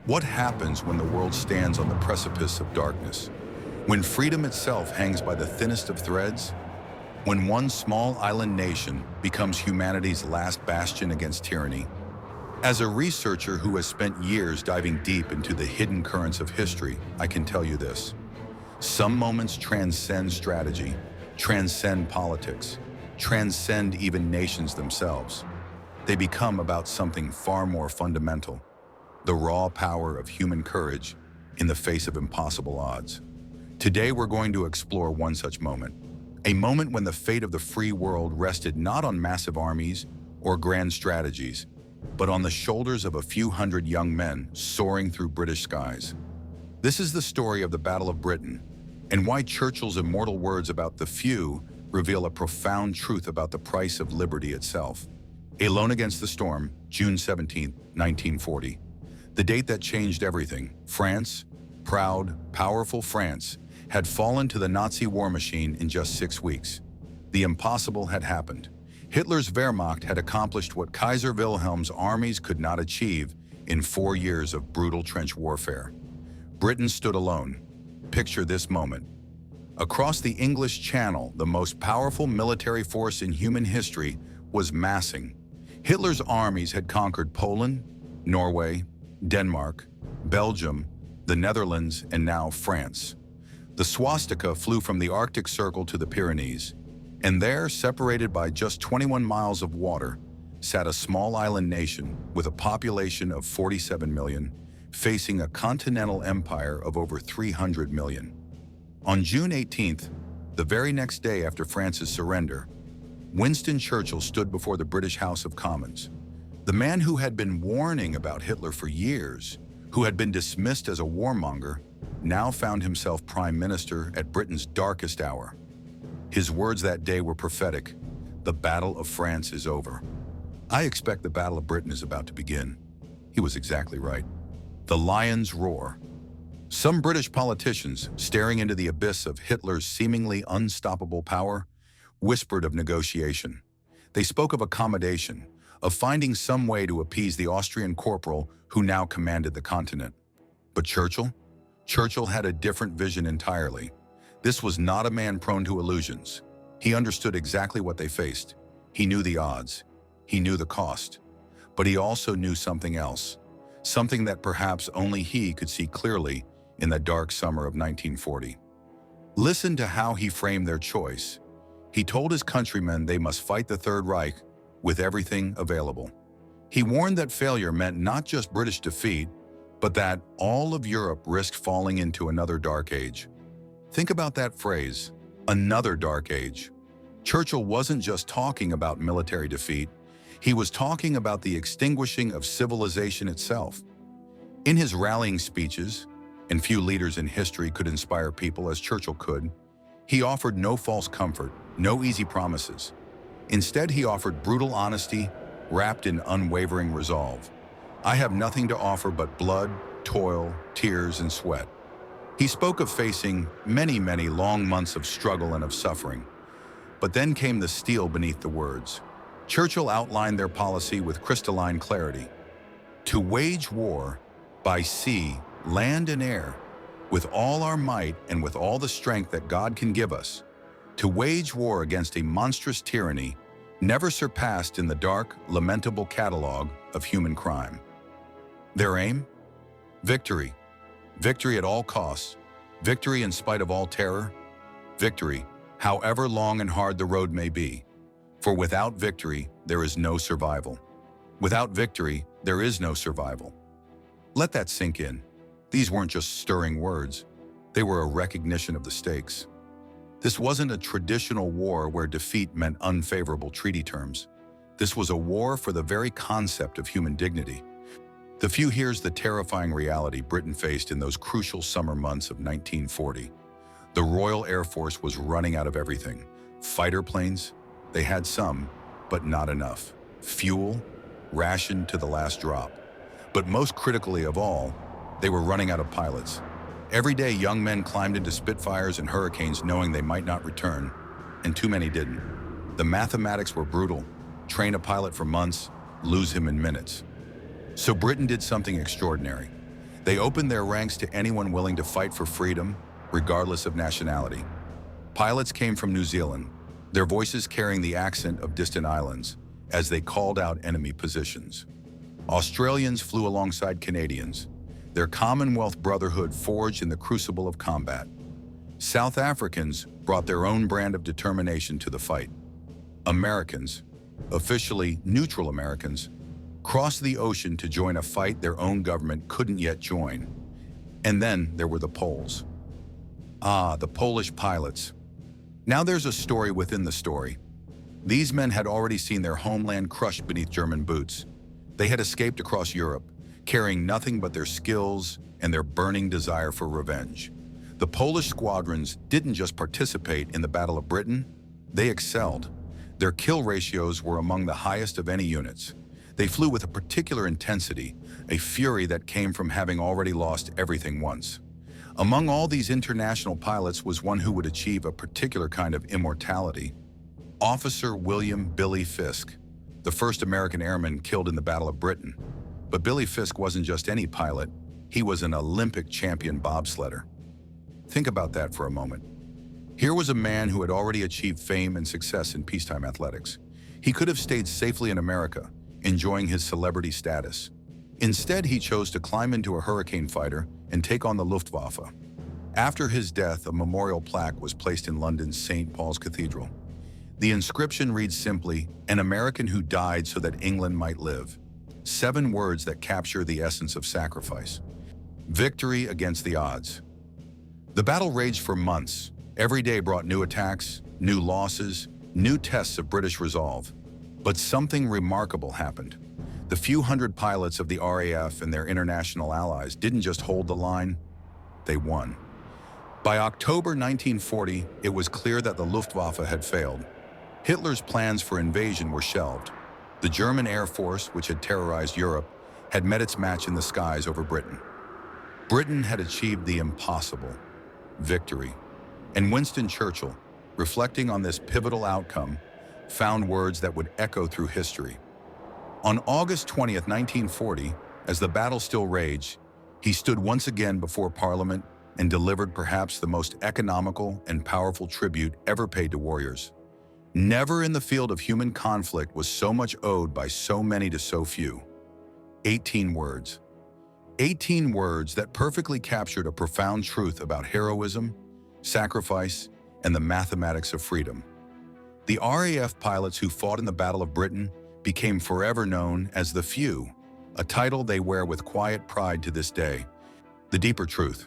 What happens when the world stands on the precipice of darkness? When freedom itself hangs by the thinnest of threads? When one small island nation becomes humanity's last bastion against tyranny? As a researcher who has spent years diving deep into the hidden currents of history, I can tell you this. Some moments transcend strategy, transcend politics, transcend even nations themselves. They become about something far more fundamental: the raw power of human courage in the face of impossible odds. Today we're going to explore one such moment, a moment when the fate of the free world rested not on massive armies or grand strategies, but on the shoulders of a few hundred young men soaring through British skies. This is the story of the Battle of Britain, and why Churchill's immortal words about the few reveal a profound truth about the price of liberty itself. Alone against the storm, June 17, 1940. The date that changed everything. France, proud, powerful France, had fallen to the Nazi war machine in just 6 weeks. The impossible had happened. Hitler's Wehrmacht had accomplished what Kaiser Wilhelm's armies could not achieve in 4 years of brutal trench warfare. Britain stood alone. Picture this moment. Across the English Channel, the most powerful military force in human history was massing. Hitler's armies had conquered Poland, Norway, Denmark, Belgium, the Netherlands, and now France. The swastika flew from the Arctic Circle to the Pyrenees, and there, separated by just 21 miles of water, sat a small island nation with a population of 47 million, facing a continental empire of over 300 million. On June 18th, the very next day after France's surrender, Winston Churchill stood before the British House of Commons. The man who had been warning about Hitler for years, who had been dismissed as a warmonger, now found himself Prime Minister at Britain's darkest hour. His words that day were prophetic. The Battle of France is over. I expect the Battle of Britain is about to begin. He was exactly right. The lions roar. Some British politicians, staring into the abyss of Hitler's seemingly unstoppable power, whispered of negotiation. They spoke of accommodation, of finding some way to appease the Austrian corporal who now commanded the continent. But Churchill? Churchill had a different vision entirely. This was not a man prone to illusions. He understood exactly what they faced. He knew the odds. He knew the cost. But he also knew something else, something that perhaps only he could see clearly in the dark summer of 1940. Listen to how he framed their choice. He told his countrymen they must fight the Third Reich with everything available. He warned that failure meant not just British defeat, but that all of Europe risked falling into another dark age. Think about that phrase, another dark age. Churchill wasn't just talking about military defeat, he was talking about the extinguishing of civilization itself. In his rallying speeches, and few leaders in history could inspire people as Churchill could, he offered no false comfort, no easy promises. Instead, he offered brutal honesty, wrapped in unwavering resolve. I have nothing to offer but blood, toil, tears, and sweat. He spoke of facing many, many long months of struggle and of suffering. But then came the steel beneath the words. Churchill outlined their policy with crystalline clarity. To wage war by sea, land, and air, with all our might and with all the strength that God can give us, to wage war against a monstrous tyranny never surpassed in the dark, lamentable catalog of human crime. Their aim? Victory. Victory at all costs. Victory in spite of all terror. Victory, however long and hard the road may be. For without victory, there is no survival. Without victory, there is no survival. Let that sink in. These weren't just stirring words. They were a recognition of the stakes. This wasn't a traditional war where defeat meant unfavorable treaty terms. This was a war for the very concept of human dignity. The few hears the terrifying reality Britain faced in those crucial summer months of 1940. The Royal Air Force was running out of everything. Fighter planes, they had some, but not enough. Fuel, rationed to the last drop. But most critically of all, they were running out of pilots. Every day, young men climbed into Spitfires and Hurricanes knowing they might not return, and too many didn't. The mathematics were brutal. Train a pilot for months, lose him in minutes. So Britain did something extraordinary. They opened their ranks to anyone willing to fight for freedom, regardless of nationality. Pilots came from New Zealand, their voices carrying the accent of distant islands, as they called out enemy positions. Australians flew alongside Canadians, their Commonwealth brotherhood forged in the crucible of combat. South Africans brought their own brand of determination to the fight. Americans, officially neutral Americans, crossed the ocean to join a fight their own government couldn't yet join. And then there were the Poles. The Polish pilots. Now there's a story within the story. These men had already seen their homeland crushed beneath German boots. They had escaped across Europe, carrying nothing but their skills and their burning desire for revenge. The Polish squadrons didn't just participate in the Battle of Britain, they excelled. Their kill ratios were among the highest of any units. They flew with a particular intensity, a fury that came from having already lost everything once. Among all these international pilots was one who would achieve a particular kind of immortality. Officer William Billy Fisk, the first American airman killed in the Battle of Britain. But Billy Fisk wasn't just any pilot, he was an Olympic champion bobsledder. Think about that for a moment. Here was a man who had already achieved fame and success in peacetime athletics. He could have stayed safely in America, enjoying his celebrity status. Instead, he chose to climb into a hurricane fighter and take on the Luftwaffe. After his death, a memorial plaque was placed in London's St. Paul's Cathedral. The inscription reads simply, "An American who died so that England might live." 7 words that capture the essence of sacrifice. Victory against the odds. The battle raged for months. Every day brought new attacks, new losses, new tests of British resolve. But something remarkable happened. The few hundred pilots of the RAF and their international allies didn't just hold the line, they won. By October 1940, it was clear that the Luftwaffe had failed. Hitler's plans for invasion were shelved. The German Air Force, which had terrorized Europe, had met its match in the skies over Britain. Britain had achieved the impossible, victory. And Winston Churchill, reflecting on this pivotal outcome, found words that would echo through history. On August 20th, 1940, as the battle still raged, he stood once again before Parliament and delivered perhaps the most economical and powerful tribute ever paid to warriors. Never in the field of human conflict was so much owed by so many to so few. 18 words. 18 words that perfectly captured a profound truth about heroism, sacrifice, and the mathematics of freedom. The RAF pilots who fought in the Battle of Britain became forever known as the Few, a title they wear with quiet pride to this day. The deeper truth.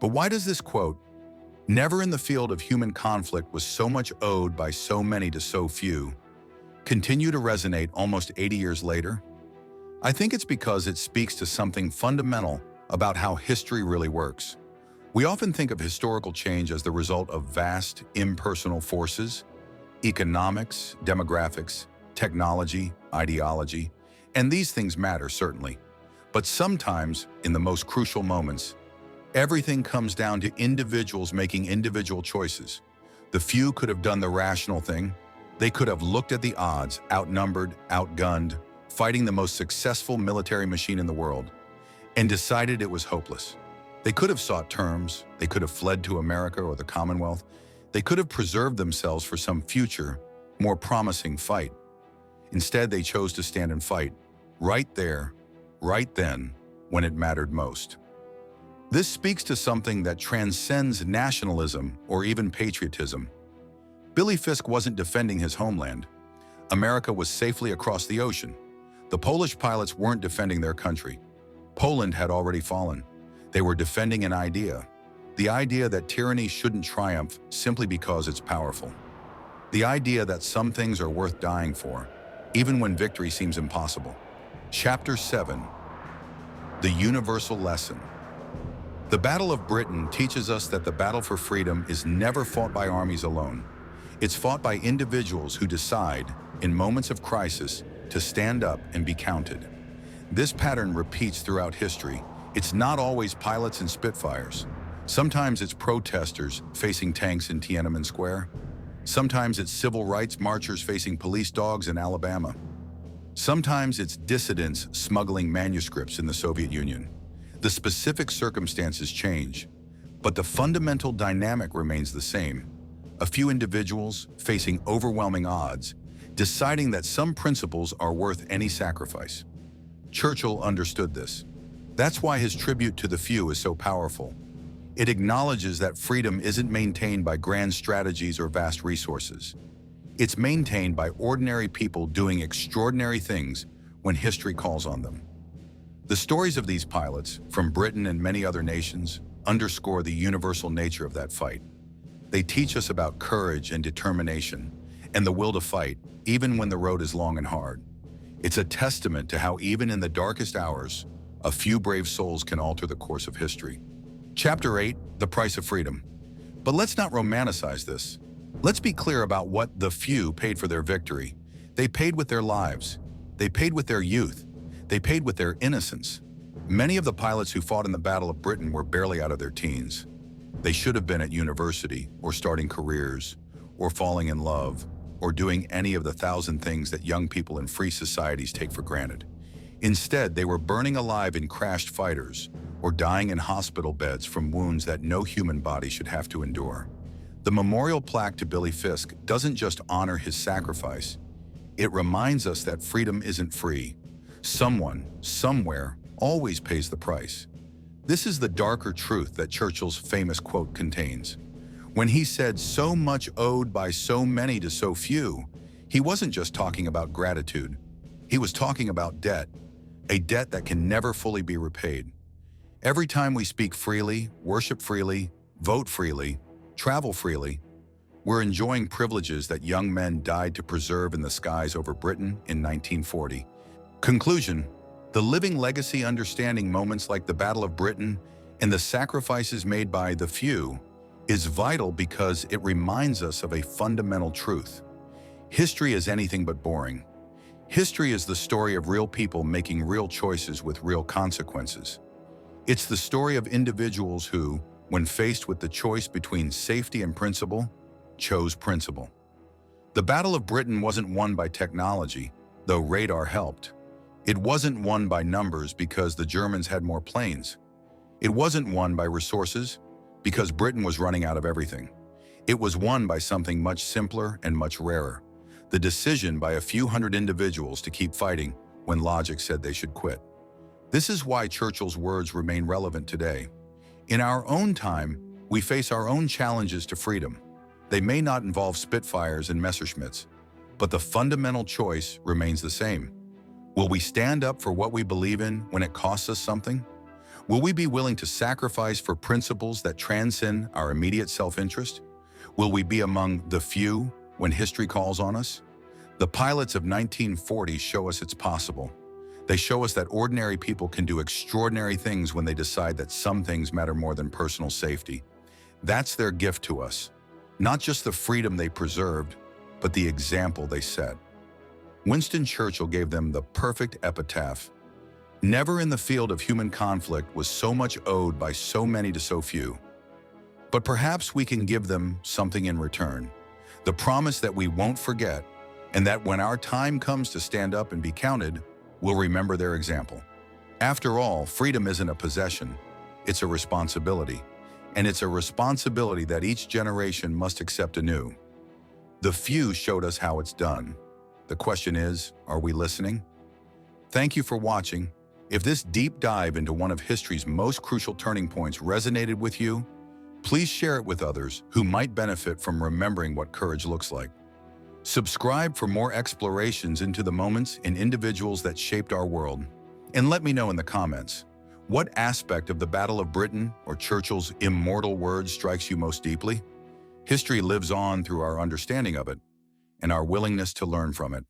But why does this quote, "Never in the field of human conflict was so much owed by so many to so few," continue to resonate almost 80 years later? I think it's because it speaks to something fundamental about how history really works. We often think of historical change as the result of vast, impersonal forces, economics, demographics, technology, ideology, and these things matter, certainly. But sometimes, in the most crucial moments, everything comes down to individuals making individual choices. The few could have done the rational thing. They could have looked at the odds, outnumbered, outgunned, fighting the most successful military machine in the world, and decided it was hopeless. They could have sought terms, they could have fled to America or the Commonwealth, they could have preserved themselves for some future, more promising fight. Instead, they chose to stand and fight, right there, right then, when it mattered most. This speaks to something that transcends nationalism or even patriotism. Billy Fisk wasn't defending his homeland. America was safely across the ocean. The Polish pilots weren't defending their country. Poland had already fallen. They were defending an idea, the idea that tyranny shouldn't triumph simply because it's powerful. The idea that some things are worth dying for, even when victory seems impossible. Chapter 7. The Universal Lesson. The Battle of Britain teaches us that the battle for freedom is never fought by armies alone. It's fought by individuals who decide, in moments of crisis, to stand up and be counted. This pattern repeats throughout history. It's not always pilots and Spitfires. Sometimes it's protesters facing tanks in Tiananmen Square. Sometimes it's civil rights marchers facing police dogs in Alabama. Sometimes it's dissidents smuggling manuscripts in the Soviet Union. The specific circumstances change, but the fundamental dynamic remains the same. A few individuals facing overwhelming odds, deciding that some principles are worth any sacrifice. Churchill understood this. That's why his tribute to the few is so powerful. It acknowledges that freedom isn't maintained by grand strategies or vast resources. It's maintained by ordinary people doing extraordinary things when history calls on them. The stories of these pilots, from Britain and many other nations, underscore the universal nature of that fight. They teach us about courage and determination, and the will to fight, even when the road is long and hard. It's a testament to how even in the darkest hours, a few brave souls can alter the course of history. Chapter 8, The Price of Freedom. But let's not romanticize this. Let's be clear about what the few paid for their victory. They paid with their lives. They paid with their youth. They paid with their innocence. Many of the pilots who fought in the Battle of Britain were barely out of their teens. They should have been at university, or starting careers, or falling in love, or doing any of the 1,000 things that young people in free societies take for granted. Instead, they were burning alive in crashed fighters, or dying in hospital beds from wounds that no human body should have to endure. The memorial plaque to Billy Fisk doesn't just honor his sacrifice. It reminds us that freedom isn't free. Someone, somewhere, always pays the price. This is the darker truth that Churchill's famous quote contains. When he said, "So much owed by so many to so few," he wasn't just talking about gratitude. He was talking about debt, a debt that can never fully be repaid. Every time we speak freely, worship freely, vote freely, travel freely, we're enjoying privileges that young men died to preserve in the skies over Britain in 1940. Conclusion: the living legacy understanding moments like the Battle of Britain and the sacrifices made by the few is vital because it reminds us of a fundamental truth. History is anything but boring. History is the story of real people making real choices with real consequences. It's the story of individuals who, when faced with the choice between safety and principle, chose principle. The Battle of Britain wasn't won by technology, though radar helped. It wasn't won by numbers because the Germans had more planes. It wasn't won by resources because Britain was running out of everything. It was won by something much simpler and much rarer: the decision by a few hundred individuals to keep fighting when logic said they should quit. This is why Churchill's words remain relevant today. In our own time, we face our own challenges to freedom. They may not involve Spitfires and Messerschmitts, but the fundamental choice remains the same. Will we stand up for what we believe in when it costs us something? Will we be willing to sacrifice for principles that transcend our immediate self-interest? Will we be among the few when history calls on us? The pilots of 1940 show us it's possible. They show us that ordinary people can do extraordinary things when they decide that some things matter more than personal safety. That's their gift to us. Not just the freedom they preserved, but the example they set. Winston Churchill gave them the perfect epitaph. Never in the field of human conflict was so much owed by so many to so few. But perhaps we can give them something in return. The promise that we won't forget, and that when our time comes to stand up and be counted, we'll remember their example. After all, freedom isn't a possession, it's a responsibility. And it's a responsibility that each generation must accept anew. The few showed us how it's done. The question is, are we listening? Thank you for watching. If this deep dive into one of history's most crucial turning points resonated with you, please share it with others who might benefit from remembering what courage looks like. Subscribe for more explorations into the moments and individuals that shaped our world. And let me know in the comments, what aspect of the Battle of Britain or Churchill's immortal words strikes you most deeply? History lives on through our understanding of it and our willingness to learn from it.